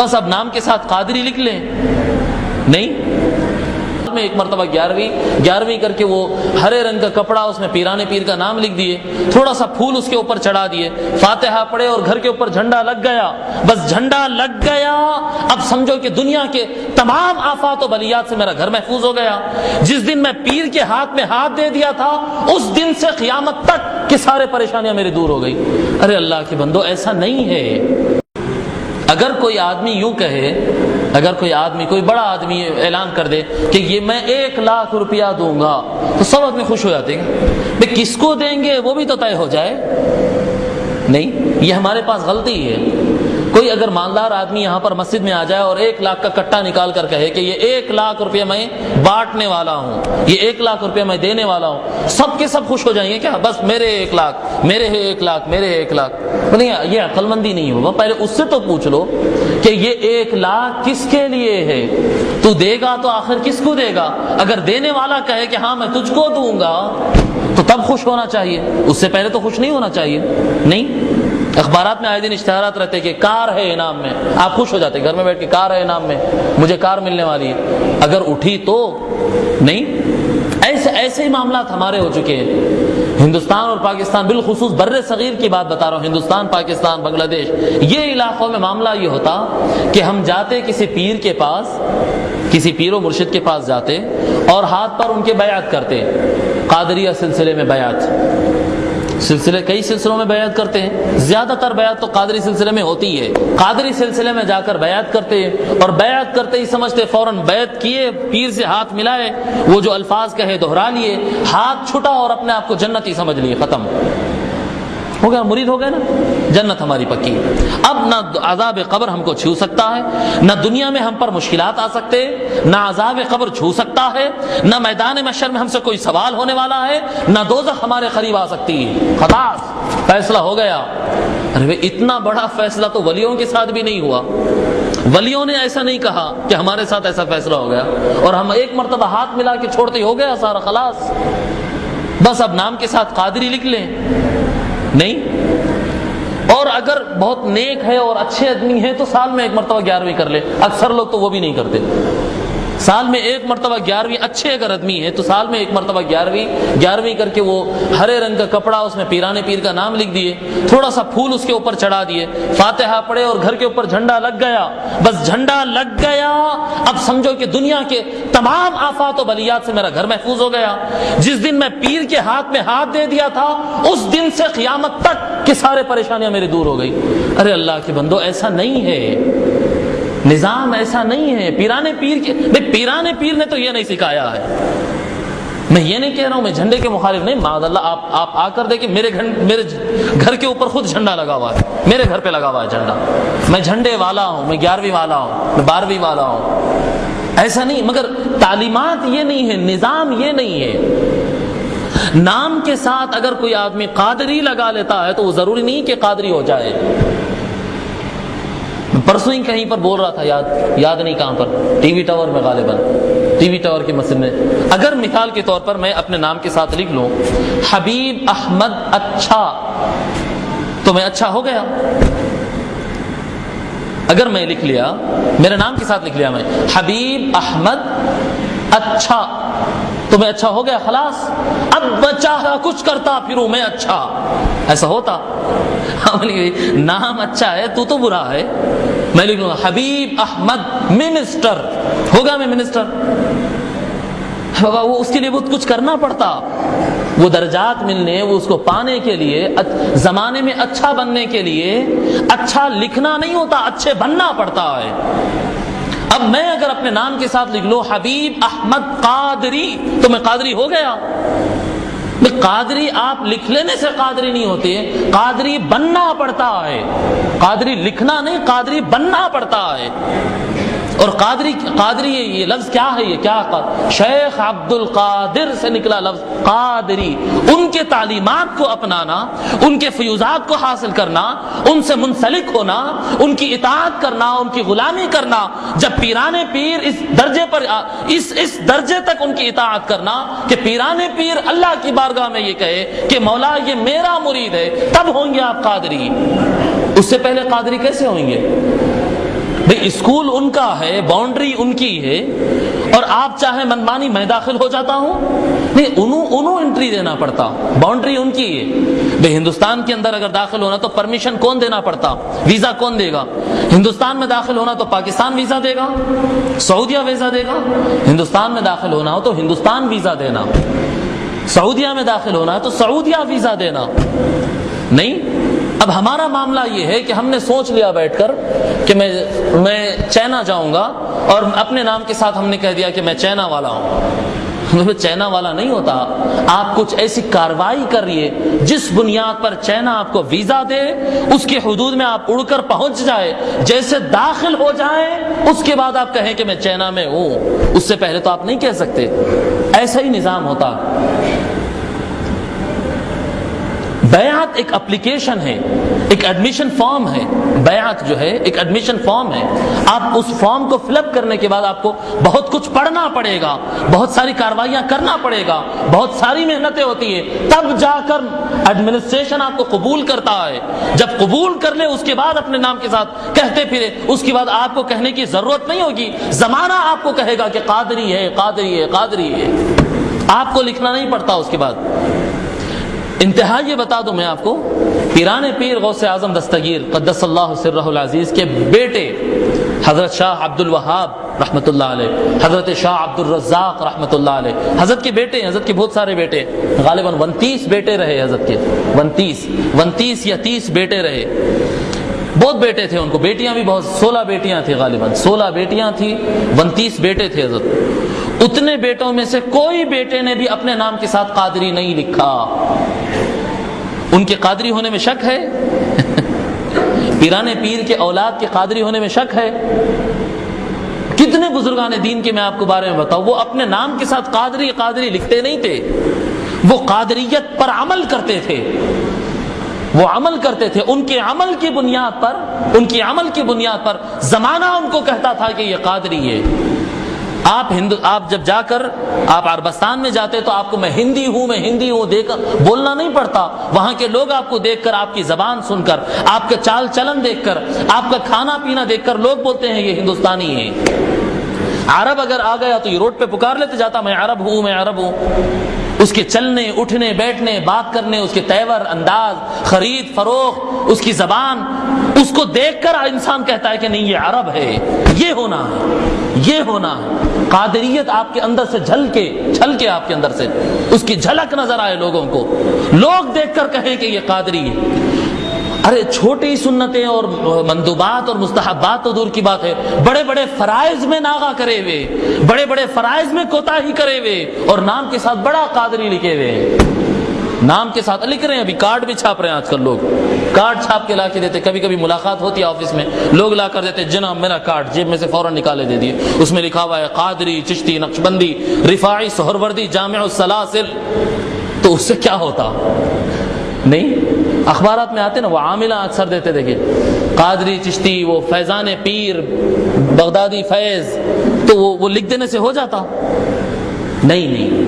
بس اب نام کے ساتھ قادری لکھ لیں؟ نہیں، میں ایک مرتبہ 11ویں کر کے وہ ہرے رنگ کا کپڑا اس میں پیران پیر کا نام لکھ دیے، تھوڑا سا پھول اس کے اوپر چڑھا دیے، فاتحہ پڑھے اور گھر کے اوپر جھنڈا لگ گیا، بس جھنڈا لگ گیا، اب سمجھو کہ دنیا کے تمام آفات و بلیات سے میرا گھر محفوظ ہو گیا۔ جس دن میں پیر کے ہاتھ میں ہاتھ دے دیا تھا اس دن سے قیامت تک کی سارے پریشانیاں میری دور ہو گئی۔ ارے اللہ کے بندو، ایسا نہیں ہے۔ اگر کوئی آدمی یوں کہے، اگر کوئی بڑا آدمی اعلان کر دے کہ یہ میں 1,00,000 روپیہ دوں گا، تو سب آدمی خوش ہو جاتے ہیں، بھئی کس کو دیں گے وہ بھی تو طے ہو جائے۔ نہیں، یہ ہمارے پاس غلطی ہے۔ کوئی اگر مالدار آدمی یہاں پر مسجد میں آ جائے اور 1,00,000 کا کٹا نکال کر کہے کہ یہ 1,00,000 روپیہ میں بانٹنے والا ہوں، یہ 1,00,000 روپیہ میں دینے والا ہوں، سب کے سب خوش ہو جائیں گے کیا؟ بس میرے 1,00,000، میرے 1,00,000، میرے 1,00,000۔ نہیں، یہ عقل مندی نہیں ہوگا۔ پہلے اس سے تو پوچھ لو کہ یہ 1,00,000 کس کے لیے ہے؟ تو دے گا تو آخر کس کو دے گا؟ اگر دینے والا کہے کہ ہاں میں تجھ کو دوں گا تو تب خوش ہونا چاہیے، اس سے پہلے تو خوش نہیں ہونا چاہیے۔ نہیں، اخبارات میں آئے دن اشتہارات رہتے کہ کار ہے انعام میں، آپ خوش ہو جاتے گھر میں بیٹھ کے، کار ہے انعام میں، مجھے کار ملنے والی ہے، اگر اٹھی تو نہیں۔ ایسے ہی معاملات ہمارے ہو چکے ہیں۔ ہندوستان اور پاکستان، بالخصوص بر صغیر کی بات بتا رہا ہوں، ہندوستان، پاکستان، بنگلہ دیش، یہ علاقوں میں معاملہ یہ ہوتا کہ ہم جاتے کسی پیر کے پاس، کسی پیر و مرشد کے پاس جاتے اور ہاتھ پر ان کے بیعت کرتے، قادریہ سلسلے میں بیعت، کئی سلسلوں میں بیعت کرتے ہیں، زیادہ تر بیعت تو قادری سلسلے میں ہوتی ہے۔ قادری سلسلے میں جا کر بیعت کرتے ہیں اور بیعت کرتے ہی سمجھتے فوراً بیعت کیے، پیر سے ہاتھ ملائے، وہ جو الفاظ کہے دہرا لیے، ہاتھ چھٹا اور اپنے آپ کو جنتی سمجھ لیے، ختم ہو گیا، مرید ہو گئے نا، جنت ہماری پکی۔ اب نہ عذاب قبر ہم کو چھو سکتا ہے، نہ دنیا میں ہم پر مشکلات آ سکتے، نہ عذاب قبر چھو سکتا ہے، نہ میدان محشر میں ہم سے کوئی سوال ہونے والا ہے، نہ دوزخ ہمارے قریب آ سکتی ہے۔ خلاص فیصلہ ہو گیا۔ ارے اتنا بڑا فیصلہ تو ولیوں کے ساتھ بھی نہیں ہوا۔ ولیوں نے ایسا نہیں کہا کہ ہمارے ساتھ ایسا فیصلہ ہو گیا اور ہم ایک مرتبہ ہاتھ ملا کے چھوڑتے ہو گیا سارا، خلاص بس اب نام کے ساتھ قادری لکھ لیں؟ نہیں۔ اور اگر بہت نیک ہے اور اچھے آدمی ہے تو سال میں ایک مرتبہ 11ویں کر لے، اکثر لوگ تو وہ بھی نہیں کرتے۔ سال میں ایک مرتبہ 11ویں، اچھے اگر آدمی ہے تو سال میں ایک مرتبہ 11ویں کر کے وہ ہرے رنگ کا کپڑا اس میں پیران پیر کا نام لکھ دیے، تھوڑا سا پھول اس کے اوپر چڑھا دیے، فاتحہ پڑھے اور گھر کے اوپر جھنڈا لگ گیا، بس جھنڈا لگ گیا، اب سمجھو کہ دنیا کے تمام آفات و بلیات سے میرا گھر محفوظ ہو گیا۔ جس دن میں پیر کے ہاتھ میں ہاتھ دے دیا تھا اس دن سے قیامت تک کی سارے پریشانیاں میری دور ہو گئی۔ ارے اللہ کے بندو، ایسا نہیں ہے، نظام ایسا نہیں ہے۔ پیران پیر نے تو یہ نہیں سکھایا ہے۔ میں یہ نہیں کہہ رہا ہوں، میں جھنڈے کے مخالف نہیں، معاذ اللہ آپ آ کر دیکھیں، میرے گھر کے اوپر خود جھنڈا لگا ہوا ہے، میرے گھر پہ لگا ہوا ہے جھنڈا، میں جھنڈے والا ہوں، میں 11ویں والا ہوں، میں 12ویں والا ہوں، ایسا نہیں، مگر تعلیمات یہ نہیں ہے، نظام یہ نہیں ہے۔ نام کے ساتھ اگر کوئی آدمی قادری لگا لیتا ہے تو وہ ضروری نہیں کہ قادری ہو جائے۔ پرسوں ہی کہیں پر بول رہا تھا، یاد نہیں کہاں پر، ٹی وی ٹاور میں، غالباً ٹی وی ٹاور کی مسجد میں، اگر مثال کے طور پر میں اپنے نام کے ساتھ لکھ لوں حبیب احمد اچھا، تو میں اچھا ہو گیا۔ اگر میں لکھ لیا، میرے نام کے ساتھ لکھ لیا میں حبیب احمد اچھا، تو میں اچھا ہو گیا، خلاص اب میں چاہا کچھ کرتا پھروں میں اچھا، ایسا ہوتا؟ نام اچھا ہے تو برا ہے۔ میں لکھ لوں گا حبیب احمد منسٹر، ہوگا میں منسٹر، وہ اس کے لیے بہت کچھ کرنا پڑتا، وہ درجات ملنے، وہ اس کو پانے کے لیے، زمانے میں اچھا بننے کے لیے اچھا لکھنا نہیں ہوتا، اچھے بننا پڑتا ہے۔ اب میں اگر اپنے نام کے ساتھ لکھ لوں حبیب احمد قادری تو میں قادری ہو گیا۔ قادری آپ لکھ لینے سے قادری نہیں ہوتے، قادری بننا پڑتا ہے، قادری لکھنا نہیں، قادری بننا پڑتا ہے۔ اور قادری یہ لفظ کیا ہے، یہ کیا، شیخ عبد القادر سے نکلا لفظ قادری، ان کے تعلیمات کو اپنانا، ان کے فیوزات کو حاصل کرنا، ان سے منسلک ہونا، ان کی اطاعت کرنا، ان کی غلامی کرنا۔ جب پیران پیر اس درجے پر، اس درجے تک ان کی اطاعت کرنا کہ پیران پیر اللہ کی بارگاہ میں یہ کہے کہ مولا یہ میرا مرید ہے، تب ہوں گے آپ قادری۔ اس سے پہلے قادری کیسے ہوئیں گے؟ بھئی اسکول ان کا ہے، باؤنڈری ان کی ہے، اور آپ چاہے منمانی میں داخل ہو جاتا ہوں؟ نہیں، انہوں انٹری دینا پڑتا، باؤنڈری ان کی ہے۔ بھئی ہندوستان کے اندر اگر داخل ہونا تو پرمیشن کون دینا پڑتا؟ ویزا کون دے گا؟ ہندوستان میں داخل ہونا تو پاکستان ویزا دے گا، سعودیہ ویزا دے گا۔ ہندوستان میں داخل ہونا ہو تو ہندوستان ویزا دینا، سعودیہ میں داخل ہونا ہے تو سعودیہ ویزا دینا۔ نہیں، اب ہمارا معاملہ یہ ہے کہ ہم نے سوچ لیا بیٹھ کر کہ میں چائنا جاؤں گا، اور اپنے نام کے ساتھ ہم نے کہہ دیا کہ میں چائنا والا ہوں۔ چائنا والا نہیں ہوتا، آپ کچھ ایسی کارروائی کریے جس بنیاد پر چائنا آپ کو ویزا دے، اس کے حدود میں آپ اڑ کر پہنچ جائے، جیسے داخل ہو جائیں اس کے بعد آپ کہیں کہ میں چائنا میں ہوں، اس سے پہلے تو آپ نہیں کہہ سکتے۔ ایسا ہی نظام ہوتا۔ بیعت ایک اپلیکیشن ہے، ایک ایڈمیشن فارم ہے۔ بیعت جو ہے ایک ایڈمیشن فارم ہے۔ آپ اس فارم کو فل اپ کرنے کے بعد آپ کو بہت کچھ پڑھنا پڑے گا، بہت ساری کاروائیاں کرنا پڑے گا، بہت ساری محنتیں ہوتی ہیں، تب جا کر ایڈمنسٹریشن آپ کو قبول کرتا ہے۔ جب قبول کر لے اس کے بعد اپنے نام کے ساتھ کہتے پھرے، اس کے بعد آپ کو کہنے کی ضرورت نہیں ہوگی، زمانہ آپ کو کہے گا کہ قادری ہے، قادری ہے، قادری ہے، آپ کو لکھنا نہیں پڑتا۔ اس کے بعد انتہا یہ بتا دوں میں آپ کو، پیران پیر غوث اعظم دستگیر قدس اللہ سرہ العزیز کے بیٹے حضرت شاہ عبد الوہاب رحمۃ اللہ علیہ، حضرت شاہ عبد الرزاق رحمۃ اللہ علیہ، حضرت کے بیٹے ہیں، حضرت کے بہت سارے بیٹے، غالباً 29 بیٹے رہے حضرت کے، 29 یا 30 بیٹے رہے، بہت بیٹے تھے ان کو، بیٹیاں بھی بہت، 16 بیٹیاں تھیں، غالباً 16 بیٹیاں تھیں، 29 بیٹے تھے حضرت۔ اتنے بیٹوں میں سے کوئی بیٹے نے بھی اپنے نام کے ساتھ قادری نہیں لکھا۔ ان کے قادری ہونے میں شک ہے؟ پیران پیر کے اولاد کے قادری ہونے میں شک ہے؟ کتنے بزرگان دین کے میں آپ کو بارے میں بتاؤں، وہ اپنے نام کے ساتھ قادری قادری لکھتے نہیں تھے، وہ قادریت پر عمل کرتے تھے، وہ عمل کرتے تھے، ان کے عمل کی بنیاد پر زمانہ ان کو کہتا تھا کہ یہ قادری ہے۔ آپ جب جا کر آپ عربستان میں جاتے تو آپ کو میں ہندی ہوں دیکھ کر بولنا نہیں پڑتا، وہاں کے لوگ آپ کو دیکھ کر، آپ کی زبان سن کر، آپ کا چال چلن دیکھ کر، آپ کا کھانا پینا دیکھ کر لوگ بولتے ہیں یہ ہندوستانی ہے۔ عرب اگر آ گیا تو یہ روڈ پہ پکار لیتے جاتا میں عرب ہوں۔ اس کے چلنے اٹھنے بیٹھنے بات کرنے، اس کے تیور انداز، خرید فروخت، اس کی زبان، اس کو دیکھ کر انسان کہتا ہے کہ نہیں یہ عرب ہے، یہ ہونا ہے۔ قادریت آپ کے اندر سے چھل کے آپ کے اندر سے اس کی جھلک نظر آئے، لوگوں کو لوگ دیکھ کر کہیں کہ یہ قادری ہے۔ ارے چھوٹی سنتیں اور مندوبات اور مستحبات تو دور کی بات ہے، بڑے بڑے فرائض میں ناغا کرے ہوئے، بڑے بڑے فرائض میں کوتاہی کرے ہوئے، اور نام کے ساتھ بڑا قادری لکھے ہوئے، نام کے ساتھ لکھ رہے ہیں۔ ابھی کارڈ بھی چھاپ رہے ہیں آج کل لوگ، کارڈ چھاپ کے لا کے دیتے، کبھی کبھی ملاقات ہوتی ہے آفس میں، لوگ لا کر دیتے جناب میرا کارڈ، جیب میں سے فوراً نکالے دے دیے، اس میں لکھا ہوا ہے قادری، چشتی، نقشبندی، رفاعی، سہروردی، جامع السلاسل۔ تو اس سے کیا ہوتا؟ نہیں، اخبارات میں آتے نا، وہ عاملہ اکثر دیتے، دیکھیں قادری چشتی، وہ فیضان پیر، بغدادی فیض، تو وہ لکھ دینے سے ہو جاتا؟ نہیں،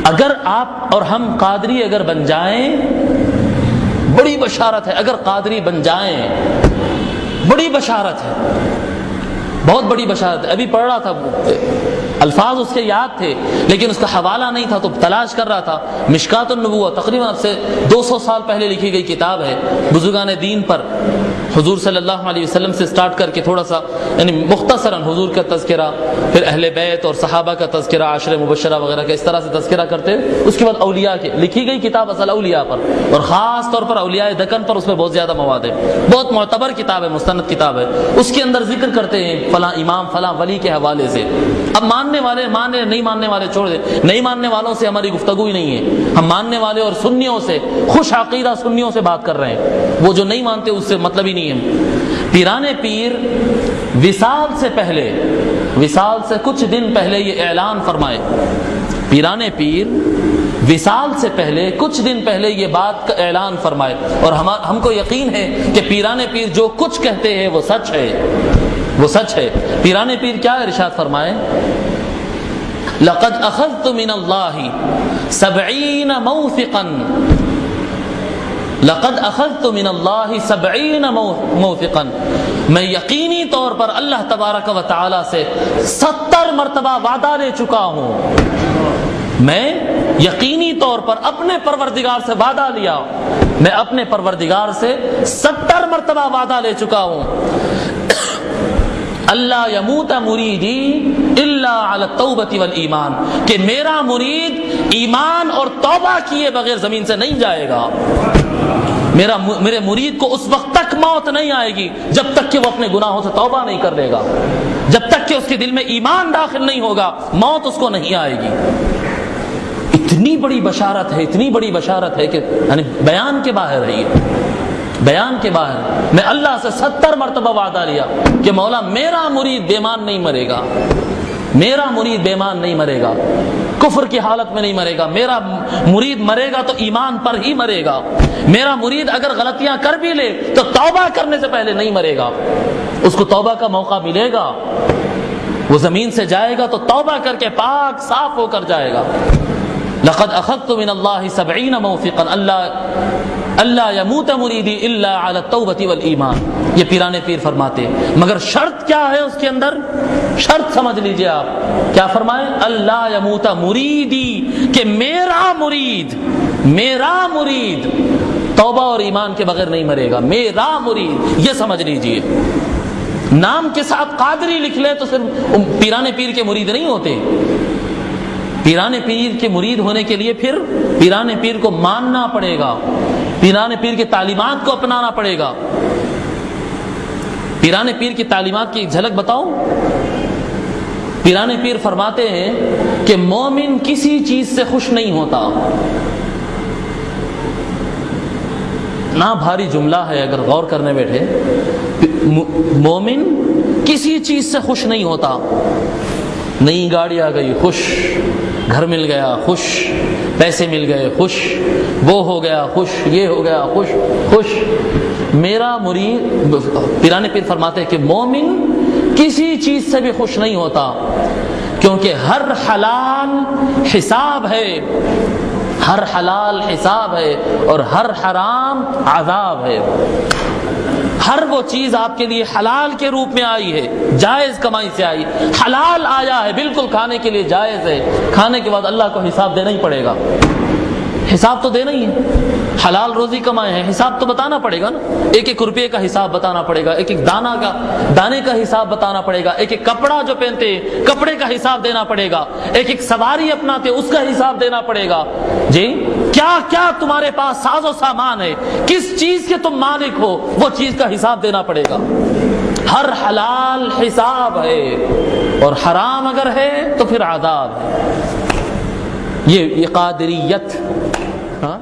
اگر آپ اور ہم قادری اگر بن جائیں، بڑی بشارت ہے۔ اگر قادری بن جائیں بڑی بشارت ہے، بہت بڑی بشارت ہے۔ ابھی پڑھ رہا تھا، الفاظ اس کے یاد تھے لیکن اس کا حوالہ نہیں تھا تو تلاش کر رہا تھا۔ مشکات النبوہ تقریباً اب سے 200 سال پہلے لکھی گئی کتاب ہے، بزرگان دین پر، حضور صلی اللہ علیہ وسلم سے سٹارٹ کر کے تھوڑا سا یعنی مختصراً حضور کا تذکرہ، پھر اہل بیت اور صحابہ کا تذکرہ، عشر مبشرہ وغیرہ کا اس طرح سے تذکرہ کرتے، اس کے بعد اولیاء کی لکھی گئی کتاب، اصل اولیاء پر، اور خاص طور پر اولیاء دکن پر، اس میں بہت زیادہ مواد ہے، بہت معتبر کتاب ہے، مستند کتاب ہے۔ اس کے اندر ذکر کرتے ہیں فلاں امام فلاں ولی کے حوالے سے۔ اب ماننے والے مانے، نہیں ماننے والے چھوڑ دیں، نہیں ماننے والوں سے ہماری گفتگو ہی نہیں ہے، ہم ماننے والے اور سنیوں سے، خوش عقیدہ سنیوں سے بات کر رہے ہیں، وہ جو نہیں مانتے اس سے مطلب ہی نہیں ہے۔ پیران پیر وصال سے پہلے، وصال سے کچھ دن پہلے یہ اعلان فرمائے، پیران پیر وصال سے پہلے کچھ دن پہلے یہ بات کا اعلان فرمائے، اور ہم کو یقین ہے کہ پیران پیر جو کچھ کہتے ہیں وہ سچ ہے، وہ سچ ہے۔ پیران پیر کیا ارشاد فرمائے؟ لقد اخذت من اللہ 70 موثقا، لقد اخذت من اللہ 70 موثقا، میں یقینی طور پر اللہ تبارک و تعالی سے 70 مرتبہ وعدہ لے چکا ہوں. میں یقینی طور پر اپنے پروردگار سے وعدہ لیا, میں اپنے پروردگار سے 70 مرتبہ وعدہ لے چکا ہوں. اللہ یموت مریدی الا علی التوبۃ والایمان, کہ میرا مرید ایمان اور توبہ کیے بغیر زمین سے نہیں جائے گا. میرے مرید کو اس وقت تک موت نہیں آئے گی جب تک کہ وہ اپنے گناہوں سے توبہ نہیں کر لے گا, جب تک کہ اس کے دل میں ایمان داخل نہیں ہوگا موت اس کو نہیں آئے گی. اتنی بڑی بشارت ہے, اتنی بڑی بشارت ہے کہ یعنی بیان کے باہر ہے, یہ بیان کے باہر. میں اللہ سے 70 مرتبہ وعدہ لیا کہ مولا میرا مرید بیمان نہیں مرے گا, میرا مرید بیمان نہیں مرے گا, کفر کی حالت میں نہیں مرے گا. میرا مرید مرے گا تو ایمان پر ہی مرے گا. میرا مرید اگر غلطیاں کر بھی لے تو توبہ کرنے سے پہلے نہیں مرے گا, اس کو توبہ کا موقع ملے گا. وہ زمین سے جائے گا تو توبہ کر کے پاک صاف ہو کر جائے گا. لقد اخذت من اللہ 70 موثقا اللہ یموت مریدی الا علی التوبۃ والایمان. یہ پیران پیر فرماتے, مگر شرط کیا ہے اس کے اندر؟ شرط سمجھ لیجئے آپ, کیا فرمائے؟ اللہ یموت مریدی, کہ میرا مرید توبہ اور ایمان کے بغیر نہیں مرے گا. میرا مرید, یہ سمجھ لیجئے. نام کے ساتھ قادری لکھ لے تو صرف پیران پیر کے مرید نہیں ہوتے. پیران پیر کے مرید ہونے کے لیے پھر پیران پیر کو ماننا پڑے گا, پیران پیر کی تعلیمات کو اپنانا پڑے گا. پیران پیر کی تعلیمات کی ایک جھلک بتاؤں. پیران پیر فرماتے ہیں کہ مومن کسی چیز سے خوش نہیں ہوتا. نا بھاری جملہ ہے اگر غور کرنے بیٹھے. مومن کسی چیز سے خوش نہیں ہوتا. نئی گاڑی آ گئی خوش, گھر مل گیا خوش, پیسے مل گئے خوش, وہ ہو گیا خوش, یہ ہو گیا خوش. میرا مرید, پیران پیر فرماتے ہیں کہ مومن کسی چیز سے بھی خوش نہیں ہوتا, کیونکہ ہر حلال حساب ہے, ہر حلال حساب ہے اور ہر حرام عذاب ہے. ہر وہ چیز آپ کے لیے حلال کے روپ میں آئی ہے, جائز کمائی سے آئی, حلال آیا ہے, بالکل کھانے کے لیے جائز ہے. کھانے کے بعد اللہ کو حساب دینا ہی پڑے گا, حساب تو دینا ہی ہے. حلال روزی کمائے ہیں, حساب تو بتانا پڑے گا نا. ایک ایک روپے کا حساب بتانا پڑے گا, ایک ایک دانے کا حساب بتانا پڑے گا, ایک ایک کپڑا جو پہنتے کپڑے کا حساب دینا پڑے گا, ایک ایک سواری اپناتے اس کا حساب دینا پڑے گا. جی کیا کیا تمہارے پاس ساز و سامان ہے, کس چیز کے تم مالک ہو, وہ چیز کا حساب دینا پڑے گا. ہر حلال حساب ہے اور حرام اگر ہے تو پھر عذاب ہے. یہ قادریت. ہاں